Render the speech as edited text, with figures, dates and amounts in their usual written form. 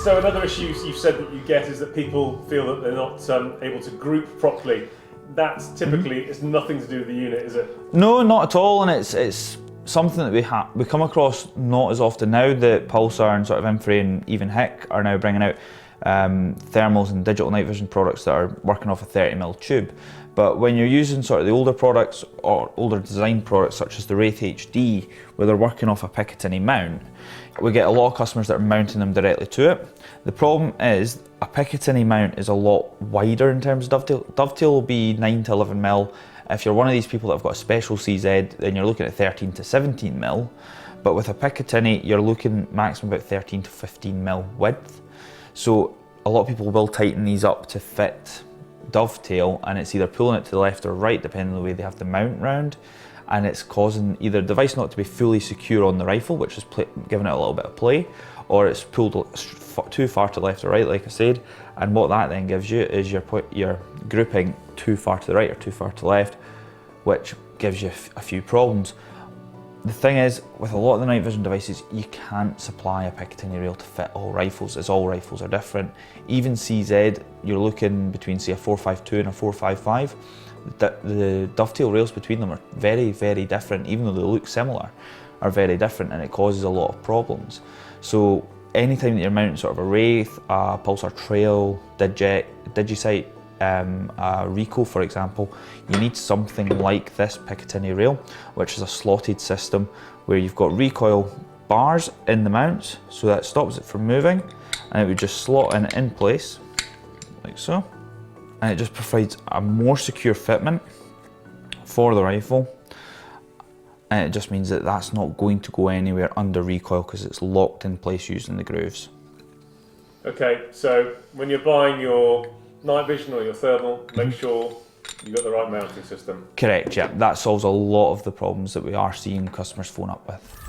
So another issue you've said that you get is that people feel that they're not able to group properly. That's typically, it's nothing to do with the unit, is it? No, not at all, and it's something that we come across not as often now. That Pulsar and sort of Infrared and even HIC are now bringing out thermals and digital night vision products that are working off a 30mm tube. But when you're using sort of the older products or older design products such as the Wraith HD, where they're working off a Picatinny mount, we get a lot of customers that are mounting them directly to it. The problem is a Picatinny mount is a lot wider in terms of dovetail. Dovetail will be 9 to 11mm. If you're one of these people that have got a special CZ, then you're looking at 13 to 17mm. But with a Picatinny, you're looking maximum about 13 to 15mm width. So a lot of people will tighten these up to fit dovetail, and it's either pulling it to the left or right depending on the way they have the mount round, and it's causing either the device not to be fully secure on the rifle, which is giving it a little bit of play, or it's pulled too far to the left or right, like I said, and what that then gives you is you're grouping too far to the right or too far to the left, which gives you a few problems. The thing is, with a lot of the night vision devices, you can't supply a Picatinny rail to fit all rifles, as all rifles are different. Even CZ, you're looking between say a 4.52 and a 4.55. The dovetail rails between them are very, very different, even though they look similar, are very different, and it causes a lot of problems. So anytime that you're mounting sort of a Wraith, a Pulsar Trail, Digisight, a Rico for example, you need something like this Picatinny rail, which is a slotted system where you've got recoil bars in the mounts, so that stops it from moving, and it would just slot in place, like so. And it just provides a more secure fitment for the rifle, and it just means that that's not going to go anywhere under recoil because it's locked in place using the grooves. Okay, so when you're buying your night vision or your thermal, make sure you've got the right mounting system. Correct, yeah. That solves a lot of the problems that we are seeing customers phone up with.